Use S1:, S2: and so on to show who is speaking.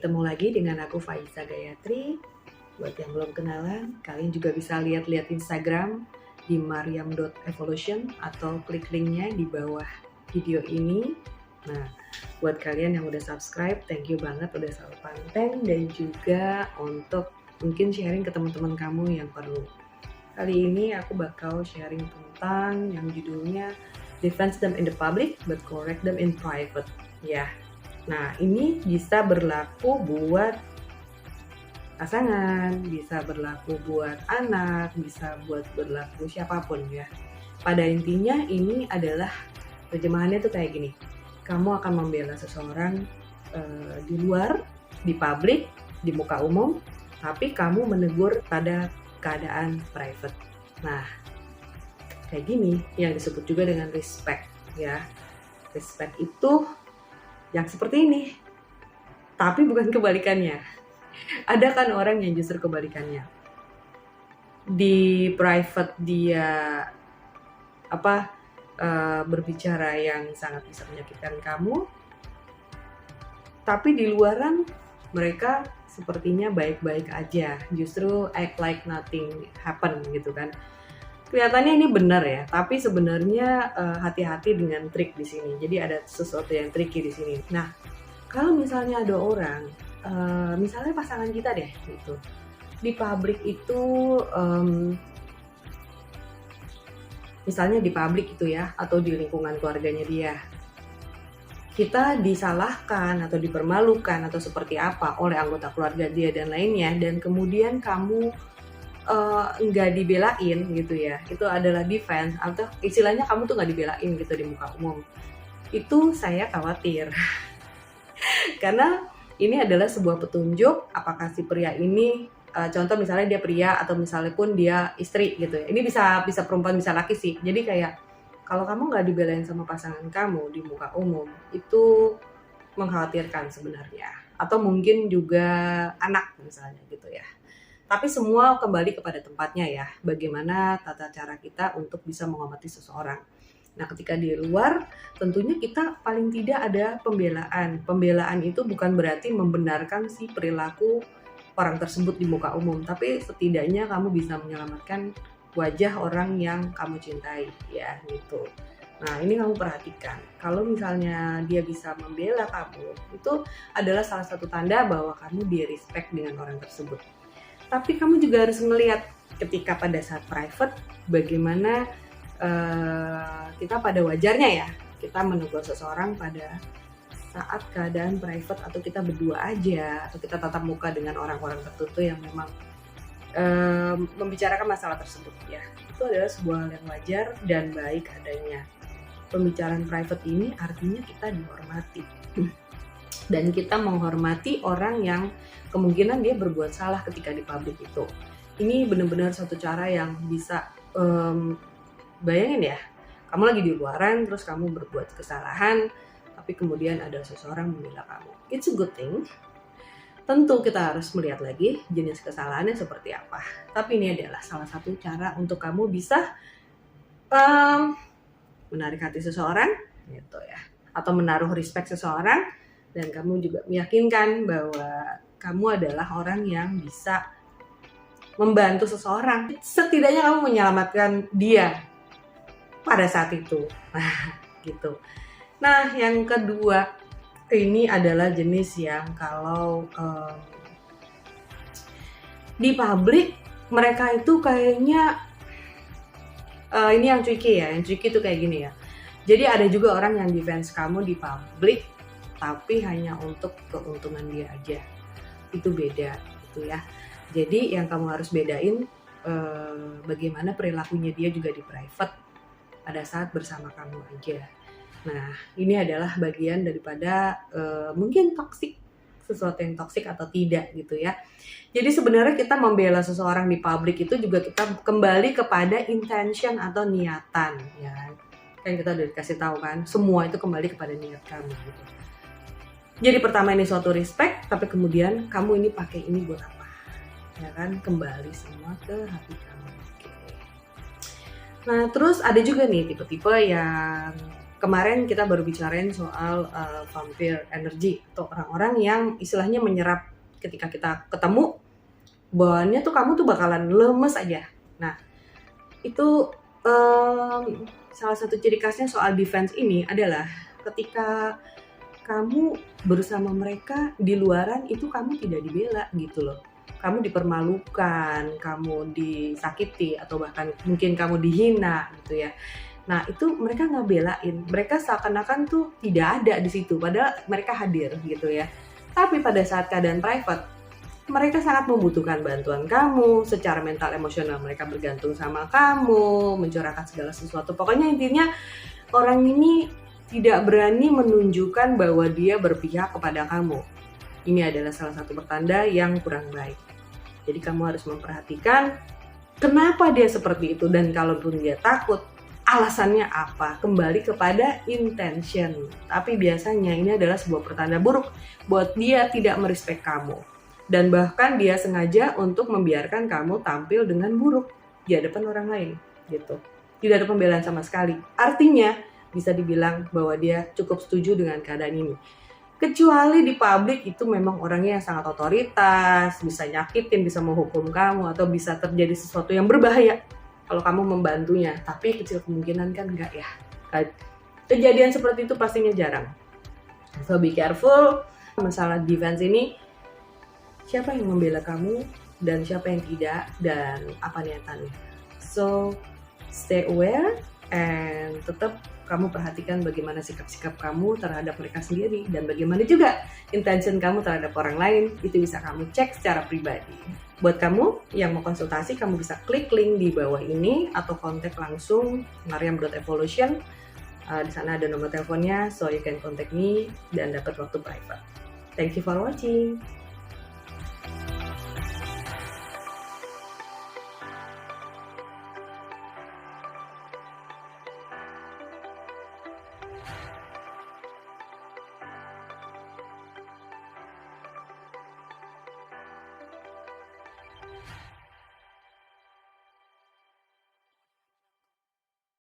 S1: ketemu lagi dengan aku Faiza Gayatri. Buat yang belum kenalan, kalian juga bisa lihat-lihat Instagram di mariam.evolution atau klik linknya di bawah video ini. Nah, buat kalian yang udah subscribe, thank you banget udah selalu panteng, dan juga untuk mungkin sharing ke teman-teman kamu yang perlu. Kali ini aku bakal sharing tentang yang judulnya Defend them in the public but correct them in private. Ya. Nah, ini bisa berlaku buat pasangan, bisa berlaku buat anak, bisa buat berlaku siapapun ya. Pada intinya ini adalah terjemahannya tuh kayak gini. Kamu akan membela seseorang di luar, di publik, di muka umum, tapi kamu menegur pada keadaan private. Nah, kayak gini yang disebut juga dengan respect ya. Respect itu yang seperti ini. Tapi bukan kebalikannya. Ada kan orang yang justru kebalikannya. Di private dia berbicara yang sangat bisa menyakitkan kamu, tapi di luaran mereka sepertinya baik-baik aja, justru act like nothing happen gitu kan. Kelihatannya ini benar ya, tapi sebenarnya hati-hati dengan trik di sini. Jadi ada sesuatu yang tricky di sini. Nah, kalau misalnya ada orang, misalnya pasangan kita deh gitu, di publik itu, misalnya di publik itu ya, atau di lingkungan keluarganya dia, kita disalahkan atau dipermalukan atau seperti apa oleh anggota keluarga dia dan lainnya, dan kemudian kamu nggak dibelain gitu ya, itu adalah defense, atau istilahnya kamu tuh nggak dibelain gitu di muka umum, itu saya khawatir. Karena ini adalah sebuah petunjuk apakah si pria ini, contoh misalnya dia pria atau misalnya pun dia istri gitu ya, ini bisa perempuan bisa laki sih. Jadi kayak kalau kamu nggak dibelain sama pasangan kamu di muka umum, itu mengkhawatirkan sebenarnya, atau mungkin juga anak misalnya gitu ya. Tapi semua kembali kepada tempatnya ya, bagaimana tata cara kita untuk bisa menghormati seseorang. Nah, ketika di luar, tentunya kita paling tidak ada pembelaan. Pembelaan itu bukan berarti membenarkan si perilaku orang tersebut di muka umum, tapi setidaknya kamu bisa menyelamatkan wajah orang yang kamu cintai ya gitu. Nah, ini kamu perhatikan. Kalau misalnya dia bisa membela kamu, itu adalah salah satu tanda bahwa kamu di-respect dengan orang tersebut. Tapi kamu juga harus melihat ketika pada saat private, bagaimana kita pada wajarnya ya, kita menegur seseorang pada saat keadaan private, atau kita berdua aja, atau kita tatap muka dengan orang-orang tertentu yang memang membicarakan masalah tersebut ya. Itu adalah sebuah hal yang wajar dan baik adanya. Pembicaraan private ini artinya kita dihormati. Dan kita menghormati orang yang kemungkinan dia berbuat salah ketika di publik itu. Ini benar-benar satu cara yang bisa, bayangin ya, kamu lagi di luaran terus kamu berbuat kesalahan, tapi kemudian ada seseorang membela kamu. It's a good thing. Tentu kita harus melihat lagi jenis kesalahannya seperti apa. Tapi ini adalah salah satu cara untuk kamu bisa menarik hati seseorang gitu ya, atau menaruh respect seseorang, dan kamu juga meyakinkan bahwa kamu adalah orang yang bisa membantu seseorang. Setidaknya kamu menyelamatkan dia pada saat itu. Nah, gitu. Nah, yang kedua, ini adalah jenis yang kalau di publik mereka itu kayaknya ini yang tricky ya. Yang tricky itu kayak gini ya. Jadi ada juga orang yang defense kamu di publik, tapi hanya untuk keuntungan dia aja. Itu beda gitu ya. Jadi yang kamu harus bedain bagaimana perilakunya dia juga di private pada saat bersama kamu aja. Nah, ini adalah bagian daripada mungkin toksik, sesuatu yang toksik atau tidak gitu ya. Jadi sebenarnya kita membela seseorang di publik itu juga kita kembali kepada intention atau niatan ya. Kan kita udah dikasih tahu kan, semua itu kembali kepada niat kamu gitu. Jadi pertama ini suatu respect, tapi kemudian kamu ini pakai ini buat apa? Ya kan, kembali semua ke hati kamu. Oke. Nah, terus ada juga nih tipe-tipe yang kemarin kita baru bicarain soal vampire energy atau orang-orang yang istilahnya menyerap ketika kita ketemu, bawaannya tuh kamu tuh bakalan lemes aja. Nah, itu salah satu ciri khasnya soal defense ini adalah ketika kamu bersama mereka di luaran itu kamu tidak dibela gitu loh. Kamu dipermalukan, kamu disakiti, atau bahkan mungkin kamu dihina gitu ya. Nah, itu mereka nggak belain. Mereka seakan-akan tuh tidak ada di situ, padahal mereka hadir gitu ya. Tapi pada saat keadaan private, mereka sangat membutuhkan bantuan kamu, secara mental emosional mereka bergantung sama kamu, mencurahkan segala sesuatu. Pokoknya intinya orang ini tidak berani menunjukkan bahwa dia berpihak kepada kamu. Ini adalah salah satu pertanda yang kurang baik. Jadi kamu harus memperhatikan kenapa dia seperti itu, dan kalaupun dia takut, alasannya apa? Kembali kepada intention. Tapi biasanya ini adalah sebuah pertanda buruk buat dia tidak merespek kamu. Dan bahkan dia sengaja untuk membiarkan kamu tampil dengan buruk di hadapan orang lain gitu. Tidak ada pembelaan sama sekali. Artinya bisa dibilang bahwa dia cukup setuju dengan keadaan ini. Kecuali di publik itu memang orangnya yang sangat otoritas, bisa nyakitin, bisa menghukum kamu, atau bisa terjadi sesuatu yang berbahaya kalau kamu membantunya. Tapi kecil kemungkinan kan enggak ya. Kejadian seperti itu pastinya jarang. So be careful. Masalah defense ini, siapa yang membela kamu dan siapa yang tidak, dan apa niatannya. So stay aware and tetap kamu perhatikan bagaimana sikap-sikap kamu terhadap mereka sendiri, dan bagaimana juga intention kamu terhadap orang lain. Itu bisa kamu cek secara pribadi. Buat kamu yang mau konsultasi, kamu bisa klik link di bawah ini atau kontak langsung Mariam.evolution. Di sana ada nomor teleponnya, so you can contact me dan dapat waktu private. Thank you for watching.